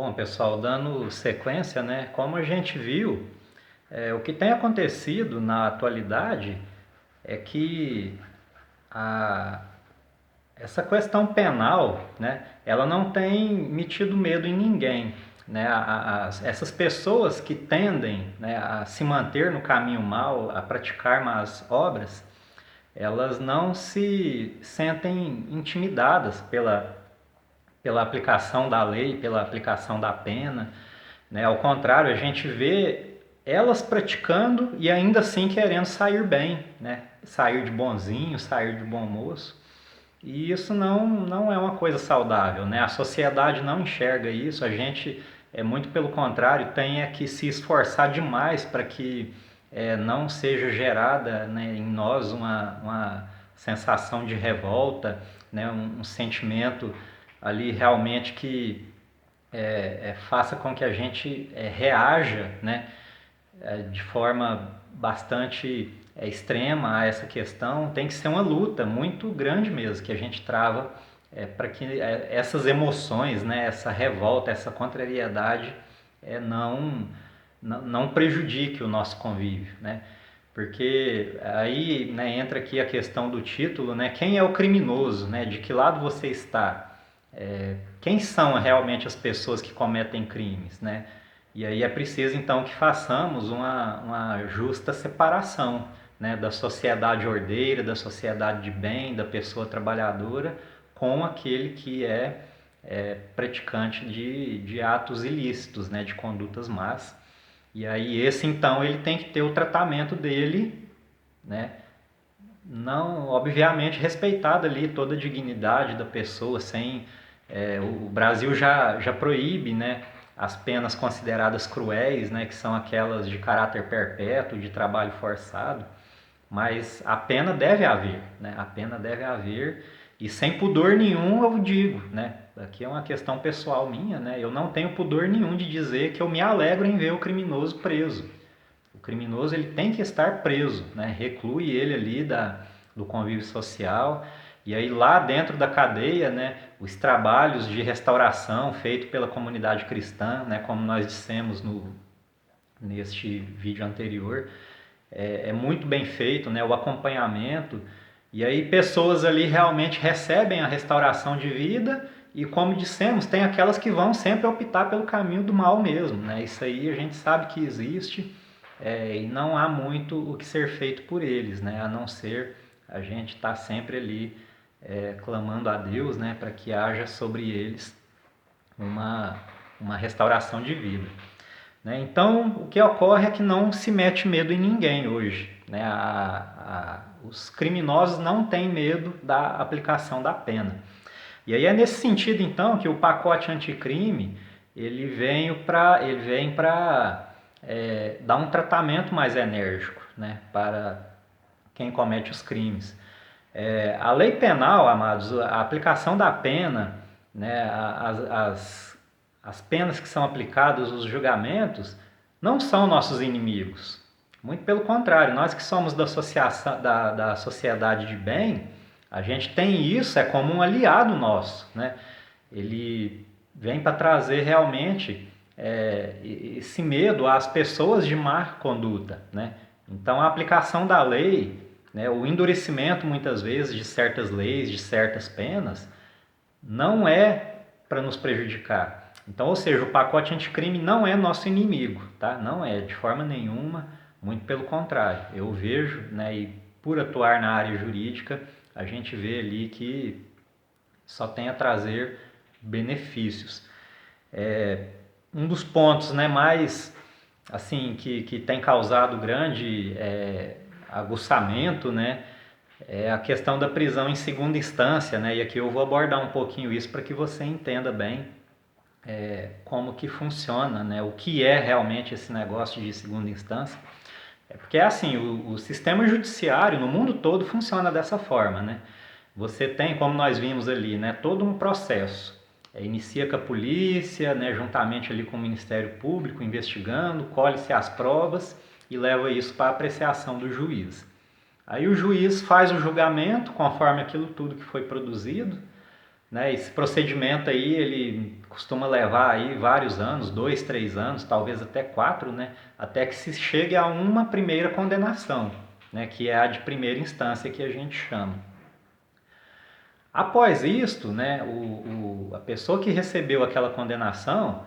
Bom, pessoal, dando sequência, né? Como a gente viu, o que tem acontecido na atualidade é que a, essa questão penal, né? Ela não tem metido medo em ninguém, né? Essas pessoas que tendem, né, a se manter no caminho mau, a praticar más obras, elas não se sentem intimidadas pela aplicação da lei, pela aplicação da pena, né? Ao contrário, a gente vê elas praticando e ainda assim querendo sair bem, né? Sair de bonzinho, sair de bom moço. E isso não é uma coisa saudável, né? A sociedade não enxerga isso, a gente, muito pelo contrário, tem que se esforçar demais para que não seja gerada, né, em nós uma sensação de revolta, né, um sentimento ali realmente que faça com que a gente reaja, né, de forma bastante extrema a essa questão. Tem que ser uma luta muito grande mesmo que a gente trava para que essas emoções, né, essa revolta, essa contrariedade não prejudique o nosso convívio, né? Porque aí, né, entra aqui a questão do título, né? Quem é o criminoso, né? De que lado você está? Quem são realmente as pessoas que cometem crimes, né? E aí é preciso então que façamos uma justa separação, né, da sociedade ordeira, da sociedade de bem, da pessoa trabalhadora, com aquele que é praticante de atos ilícitos, né, de condutas más. E aí esse então ele tem que ter o tratamento dele, né, não, obviamente, respeitado ali toda a dignidade da pessoa, sem o Brasil já proíbe, né, as penas consideradas cruéis, né, que são aquelas de caráter perpétuo, de trabalho forçado, mas a pena deve haver, né, a pena deve haver e sem pudor nenhum eu digo, né, aqui é uma questão pessoal minha, né, eu não tenho pudor nenhum de dizer que eu me alegro em ver o criminoso preso. O criminoso ele tem que estar preso, né? Reclui ele ali do convívio social. E aí lá dentro da cadeia, né, os trabalhos de restauração feitos pela comunidade cristã, né, como nós dissemos neste vídeo anterior, é muito bem feito, né, o acompanhamento. E aí pessoas ali realmente recebem a restauração de vida e, como dissemos, tem aquelas que vão sempre optar pelo caminho do mal mesmo, né? Isso aí a gente sabe que existe, e não há muito o que ser feito por eles, né? A não ser a gente estar sempre ali clamando a Deus, né, para que haja sobre eles uma, uma restauração de vida. Né? Então, o que ocorre é que não se mete medo em ninguém hoje. Né? Os criminosos não têm medo da aplicação da pena. E aí é nesse sentido, então, que o pacote anticrime ele vem para dar um tratamento mais enérgico, né, para quem comete os crimes. A lei penal, amados, a aplicação da pena, né, as penas que são aplicadas, os julgamentos, não são nossos inimigos. Muito pelo contrário, nós que somos da sociedade de bem, a gente tem isso, é como um aliado nosso, né? Ele vem para trazer realmente esse medo às pessoas de má conduta, né? Então a aplicação da lei, né, o endurecimento muitas vezes de certas leis, de certas penas, não é para nos prejudicar. Então, ou seja, o pacote anticrime não é nosso inimigo, tá? Não é de forma nenhuma, muito pelo contrário. Eu vejo, né, e por atuar na área jurídica, a gente vê ali que só tem a trazer benefícios. Um dos pontos, né, mais assim que tem causado grande aguçamento, né, é a questão da prisão em segunda instância, né? E aqui eu vou abordar um pouquinho isso para que você entenda bem como que funciona, né? O que é realmente esse negócio de segunda instância. Porque é assim, o sistema judiciário no mundo todo funciona dessa forma, né? Você tem, como nós vimos ali, né, todo um processo. Inicia com a polícia, né, juntamente ali com o Ministério Público, investigando, colhe-se as provas e leva isso para a apreciação do juiz. Aí o juiz faz o julgamento conforme aquilo tudo que foi produzido, né? Esse procedimento aí, ele costuma levar aí vários anos, 2, 3 anos, talvez até 4, né? Até que se chegue a uma primeira condenação, né? Que é a de primeira instância que a gente chama. Após isto, né, a pessoa que recebeu aquela condenação,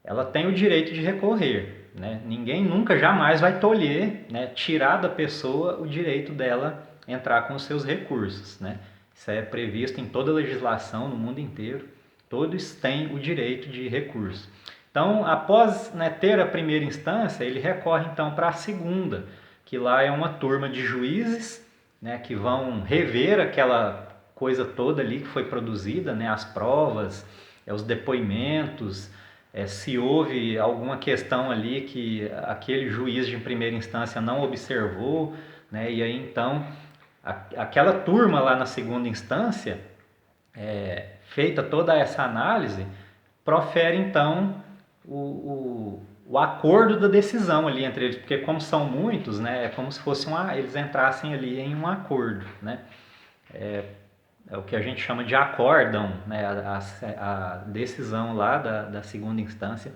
ela tem o direito de recorrer, né? Ninguém nunca, jamais vai tolher, né, tirar da pessoa o direito dela entrar com os seus recursos, né? Isso é previsto em toda a legislação no mundo inteiro. Todos têm o direito de recurso. Então, após, né, ter a primeira instância, ele recorre então para a segunda, que lá é uma turma de juízes, né, que vão rever aquela coisa toda ali que foi produzida, né, as provas, os depoimentos, se houve alguma questão ali que aquele juiz de primeira instância não observou, né, e aí então aquela turma lá na segunda instância, feita toda essa análise, profere então o acordo da decisão ali entre eles, porque como são muitos, né, é como se fosse eles entrassem ali em um acordo, né? É o que a gente chama de acórdão, né? A decisão lá da segunda instância,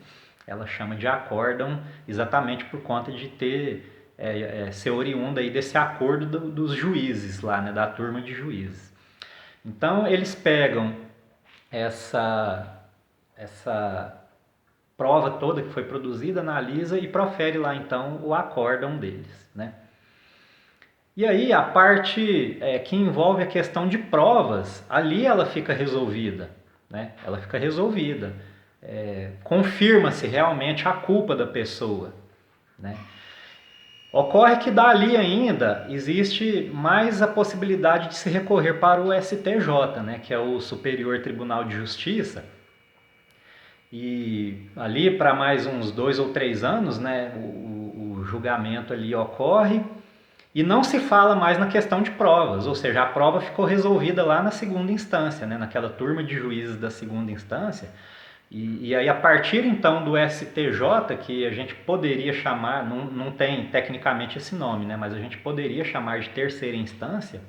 ela chama de acórdão exatamente por conta de ter ser oriunda aí desse acordo dos juízes lá, né? Da turma de juízes. Então eles pegam essa prova toda que foi produzida, analisa e profere lá então o acórdão deles, né? E aí a parte que envolve a questão de provas, ali ela fica resolvida, né? Ela fica resolvida. Confirma-se realmente a culpa da pessoa, né? Ocorre que dali ainda existe mais a possibilidade de se recorrer para o STJ, né? Que é o Superior Tribunal de Justiça. E ali para mais uns 2 ou 3 anos, né? O julgamento ali ocorre. E não se fala mais na questão de provas, ou seja, a prova ficou resolvida lá na segunda instância, né, naquela turma de juízes da segunda instância. E aí, a partir então do STJ, que a gente poderia chamar, não tem tecnicamente esse nome, né, mas a gente poderia chamar de terceira instância,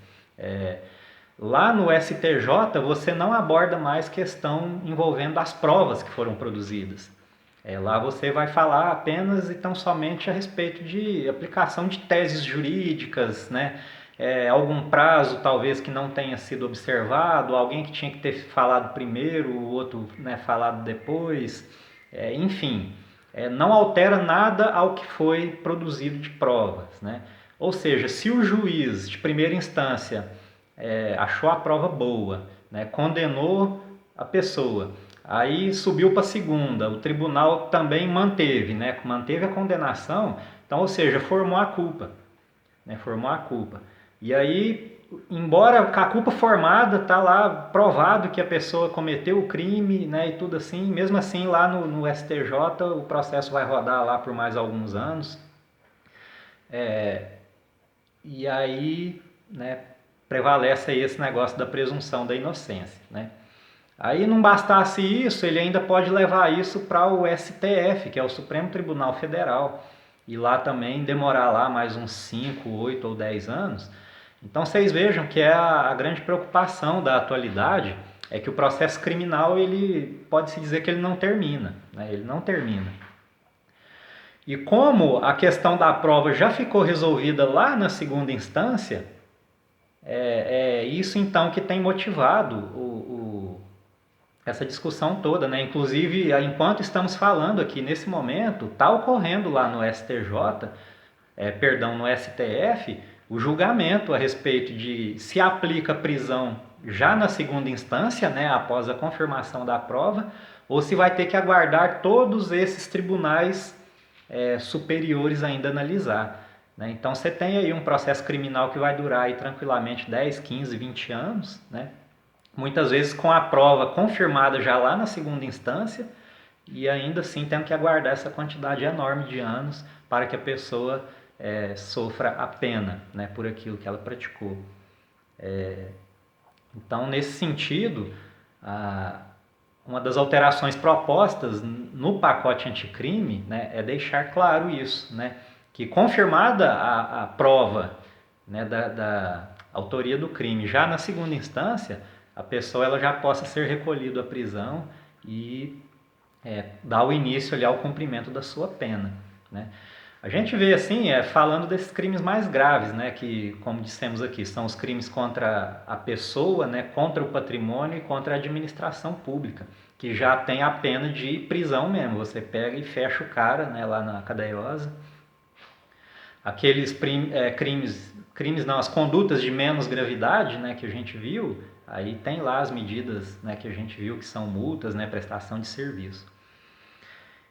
lá no STJ você não aborda mais questão envolvendo as provas que foram produzidas. Lá você vai falar apenas e tão somente a respeito de aplicação de teses jurídicas, né? Algum prazo talvez que não tenha sido observado, alguém que tinha que ter falado primeiro, o outro, né, falado depois, enfim, não altera nada ao que foi produzido de provas, né? Ou seja, se o juiz de primeira instância achou a prova boa, né, condenou a pessoa, aí subiu para a segunda, o tribunal também manteve, né? Manteve a condenação, então, ou seja, formou a culpa, né? Formou a culpa. E aí, embora com a culpa formada, tá lá provado que a pessoa cometeu o crime, né? E tudo assim, mesmo assim lá no STJ o processo vai rodar lá por mais alguns anos. E aí, né? Prevalece aí esse negócio da presunção da inocência, né? Aí não bastasse isso, ele ainda pode levar isso para o STF, que é o Supremo Tribunal Federal, e lá também demorar lá mais uns 5, 8 ou 10 anos. Então vocês vejam que a grande preocupação da atualidade é que o processo criminal, ele pode-se dizer que ele não termina, né? Ele não termina. E como a questão da prova já ficou resolvida lá na segunda instância, é isso então que tem motivado essa discussão toda, né? Inclusive, enquanto estamos falando aqui nesse momento, está ocorrendo lá no STJ, no STF, o julgamento a respeito de se aplica prisão já na segunda instância, né, após a confirmação da prova, ou se vai ter que aguardar todos esses tribunais superiores ainda analisar, né? Então você tem aí um processo criminal que vai durar aí tranquilamente 10, 15, 20 anos, né? Muitas vezes com a prova confirmada já lá na segunda instância, e ainda assim tendo que aguardar essa quantidade enorme de anos para que a pessoa sofra a pena, né, por aquilo que ela praticou. Então, nesse sentido, uma das alterações propostas no pacote anticrime, né, é deixar claro isso, né, que confirmada a prova, né, da autoria do crime já na segunda instância, a pessoa ela já possa ser recolhida à prisão e dar o início ali ao cumprimento da sua pena, né? A gente vê assim, falando desses crimes mais graves, né, que, como dissemos aqui, são os crimes contra a pessoa, né, contra o patrimônio e contra a administração pública, que já tem a pena de prisão mesmo. Você pega e fecha o cara, né, lá na cadeiosa. Aqueles crimes não, as condutas de menos gravidade, né, que a gente viu, aí tem lá as medidas, né, que a gente viu que são multas, né, prestação de serviço.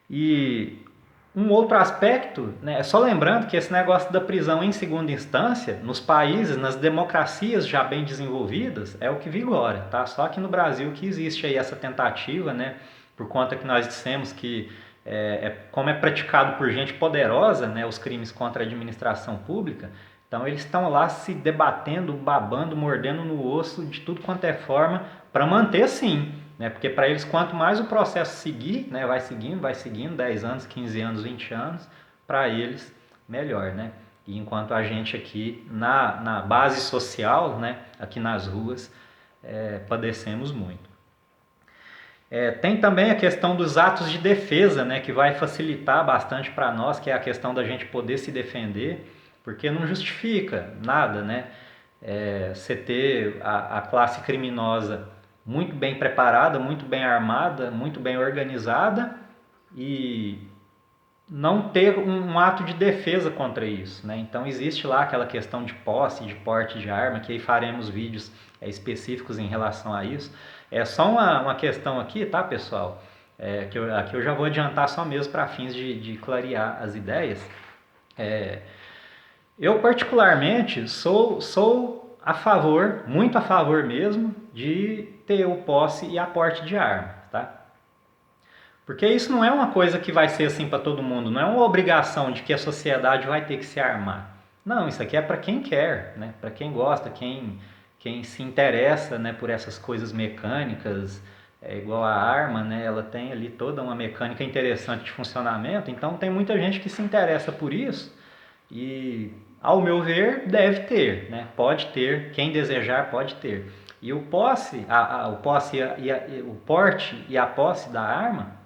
E um outro aspecto, né, só lembrando que esse negócio da prisão em segunda instância, nos países, nas democracias já bem desenvolvidas, é o que vigora, tá? Só que no Brasil que existe aí essa tentativa, né, por conta que nós dissemos que como é praticado por gente poderosa, né, os crimes contra a administração pública, então eles estão lá se debatendo, babando, mordendo no osso de tudo quanto é forma para manter sim, né? Porque para eles quanto mais o processo seguir, né, vai seguindo 10 anos, 15 anos, 20 anos, para eles melhor, né? E enquanto a gente aqui na base social, né, aqui nas ruas, padecemos muito. Tem também a questão dos atos de defesa, né, que vai facilitar bastante para nós, que é a questão da gente poder se defender, porque não justifica nada, né? Você ter a classe criminosa muito bem preparada, muito bem armada, muito bem organizada e não ter um ato de defesa contra isso, né? Então existe lá aquela questão de posse, de porte de arma, que aí faremos vídeos específicos em relação a isso. É só uma questão aqui, tá, pessoal? Aqui eu já vou adiantar só mesmo para fins de clarear as ideias. Eu particularmente sou a favor, muito a favor mesmo, de ter o posse e a porte de arma, tá? Porque isso não é uma coisa que vai ser assim para todo mundo, não é uma obrigação de que a sociedade vai ter que se armar. Não, isso aqui é para quem quer, né? Para quem gosta, quem se interessa, né, por essas coisas mecânicas, igual a arma, né? Ela tem ali toda uma mecânica interessante de funcionamento, então tem muita gente que se interessa por isso e, ao meu ver, deve ter, né? Pode ter, quem desejar pode ter. E o posse, o porte e a posse da arma,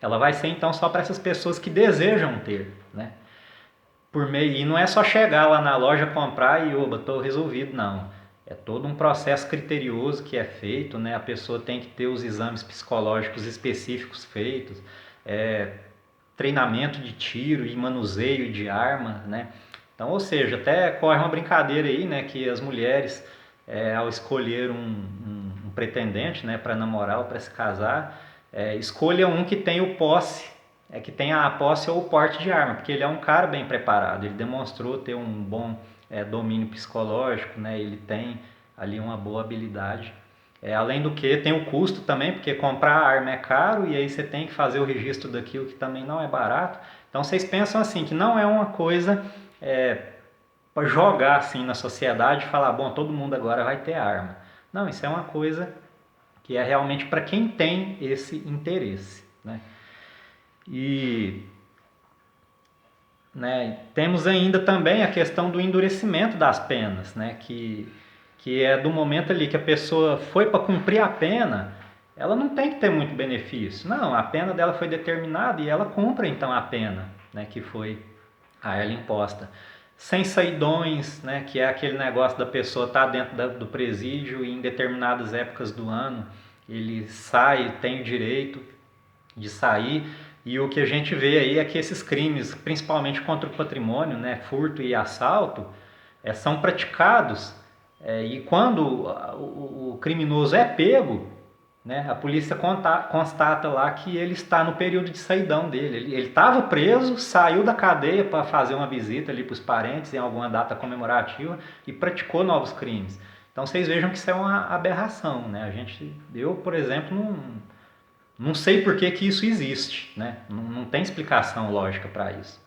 ela vai ser então só para essas pessoas que desejam ter, né? E não é só chegar lá na loja, comprar e oba, estou resolvido, não. É todo um processo criterioso que é feito, né? A pessoa tem que ter os exames psicológicos específicos feitos, treinamento de tiro e manuseio de arma, né? Então, ou seja, até corre uma brincadeira aí, né? Que as mulheres, ao escolher um pretendente, né, para namorar ou para se casar, escolha um que tenha o posse, que tenha a posse ou o porte de arma, porque ele é um cara bem preparado, ele demonstrou ter um bom domínio psicológico, né? Ele tem ali uma boa habilidade. Além do que tem o custo também, porque comprar arma é caro e aí você tem que fazer o registro daquilo que também não é barato. Então vocês pensam assim, que não é uma coisa para jogar assim na sociedade e falar, bom, todo mundo agora vai ter arma. Não, isso é uma coisa que é realmente para quem tem esse interesse, né? E temos ainda também a questão do endurecimento das penas, né? Que é do momento ali que a pessoa foi para cumprir a pena, ela não tem que ter muito benefício. Não, a pena dela foi determinada e ela cumpre então a pena, né, que foi a ela imposta. Sem saidões, né, que é aquele negócio da pessoa estar dentro do presídio e em determinadas épocas do ano ele sai, tem o direito de sair. E o que a gente vê aí é que esses crimes, principalmente contra o patrimônio, né, furto e assalto, são praticados e quando o criminoso é pego, né, a polícia constata lá que ele está no período de saidão dele. Ele estava preso, saiu da cadeia para fazer uma visita ali para os parentes em alguma data comemorativa e praticou novos crimes. Então vocês vejam que isso é uma aberração, né? Eu, por exemplo, não sei por que isso existe, né? Não tem explicação lógica para isso.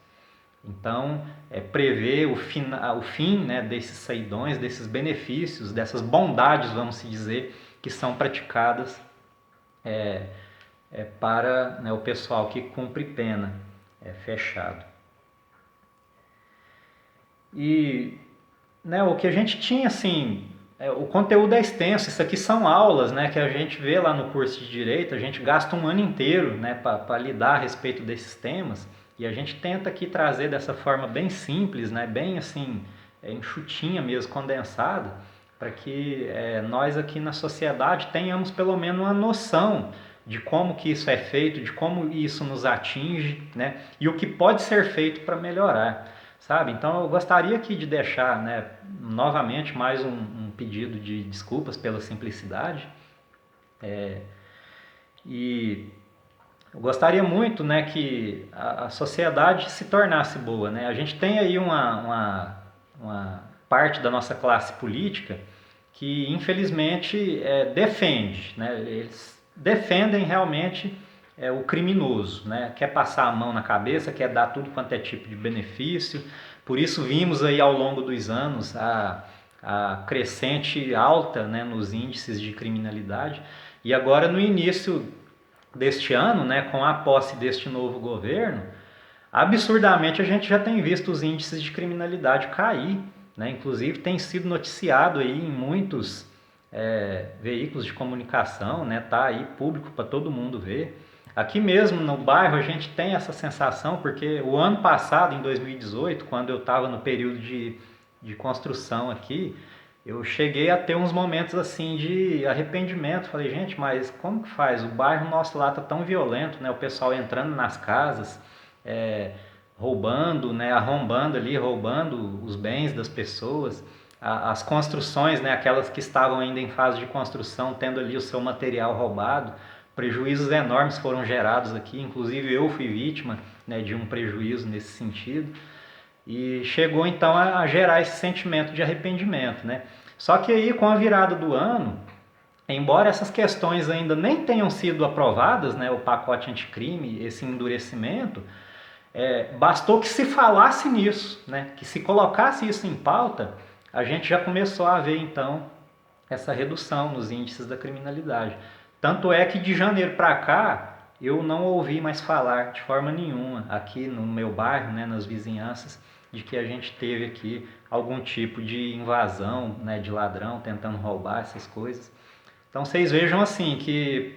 Então, prever o fim, né, desses saidões, desses benefícios, dessas bondades, vamos se dizer, que são praticadas para, né, o pessoal que cumpre pena fechado. E, né, o que a gente tinha, assim, o conteúdo é extenso, isso aqui são aulas, né, que a gente vê lá no curso de Direito, a gente gasta um ano inteiro, né, para lidar a respeito desses temas, e a gente tenta aqui trazer dessa forma bem simples, né, bem assim, enxutinha mesmo, condensada, para que nós aqui na sociedade tenhamos pelo menos uma noção de como que isso é feito, de como isso nos atinge, né, e o que pode ser feito para melhorar. Sabe? Então eu gostaria aqui de deixar, né, novamente mais um pedido de desculpas pela simplicidade, e eu gostaria muito, né, que a sociedade se tornasse boa, né? A gente tem aí uma parte da nossa classe política que infelizmente defende, né? Eles defendem realmente o criminoso, né? Quer passar a mão na cabeça, quer dar tudo quanto é tipo de benefício. Por isso vimos aí ao longo dos anos a crescente alta, né, nos índices de criminalidade. E agora no início deste ano, né, com a posse deste novo governo, absurdamente a gente já tem visto os índices de criminalidade cair, né? Inclusive tem sido noticiado aí em muitos veículos de comunicação, né? Tá aí público para todo mundo ver. Aqui mesmo no bairro a gente tem essa sensação, porque o ano passado, em 2018, quando eu estava no período de construção aqui, eu cheguei a ter uns momentos assim de arrependimento. Falei, gente, mas como que faz? O bairro nosso lá tá tão violento, né? O pessoal entrando nas casas, é, roubando, né? Arrombando ali, roubando os bens das pessoas. As construções, né? Aquelas que estavam ainda em fase de construção, tendo ali o seu material roubado. Prejuízos enormes foram gerados aqui, inclusive eu fui vítima, né, de um prejuízo nesse sentido. E chegou então a gerar esse sentimento de arrependimento, né? Só que aí com a virada do ano, embora essas questões ainda nem tenham sido aprovadas, né, o pacote anticrime, esse endurecimento, bastou que se falasse nisso, né, que se colocasse isso em pauta, a gente já começou a ver então essa redução nos índices da criminalidade. Tanto é que de janeiro para cá eu não ouvi mais falar de forma nenhuma aqui no meu bairro, né, nas vizinhanças, de que a gente teve aqui algum tipo de invasão, né, de ladrão tentando roubar essas coisas. Então vocês vejam assim que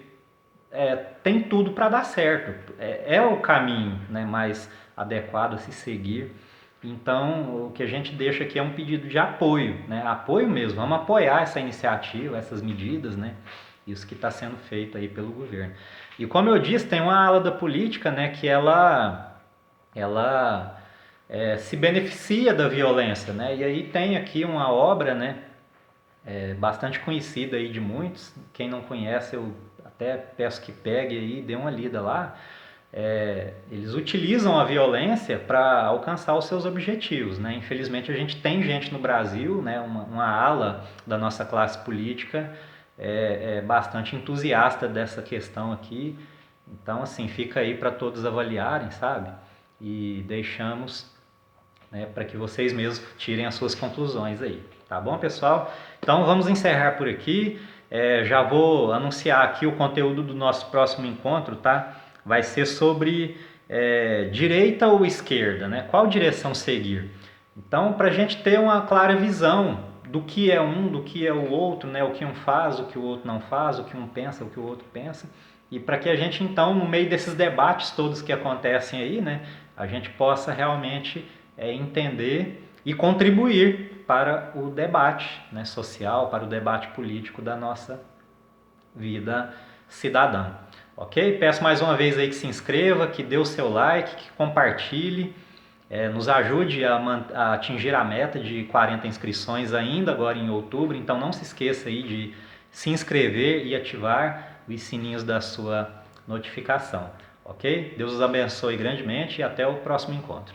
tem tudo para dar certo. É o caminho, né, mais adequado a se seguir. Então o que a gente deixa aqui é um pedido de apoio, né, apoio mesmo. Vamos apoiar essa iniciativa, essas medidas, né, isso que está sendo feito aí pelo governo. E como eu disse, tem uma ala da política, né, que ela se beneficia da violência, né? E aí tem aqui uma obra, né, bastante conhecida aí de muitos. Quem não conhece, eu até peço que pegue aí e dê uma lida lá. Eles utilizam a violência para alcançar os seus objetivos, né? Infelizmente a gente tem gente no Brasil, né, uma ala da nossa classe política bastante entusiasta dessa questão aqui. Então assim, fica aí para todos avaliarem, sabe? E deixamos, né, para que vocês mesmos tirem as suas conclusões aí. Tá bom, pessoal? Então vamos encerrar por aqui. Já vou anunciar aqui o conteúdo do nosso próximo encontro, tá? Vai ser sobre direita ou esquerda, né? Qual direção seguir? Então, para a gente ter uma clara visão do que é um, do que é o outro, né? O que um faz, o que o outro não faz, o que um pensa, o que o outro pensa. E para que a gente, então, no meio desses debates todos que acontecem aí, né? A gente possa realmente entender e contribuir para o debate, né, social, para o debate político da nossa vida cidadã. Ok? Peço mais uma vez aí que se inscreva, que dê o seu like, que compartilhe, nos ajude a atingir a meta de 40 inscrições ainda agora em outubro. Então não se esqueça aí de se inscrever e ativar os sininhos da sua notificação. Ok? Deus os abençoe grandemente e até o próximo encontro.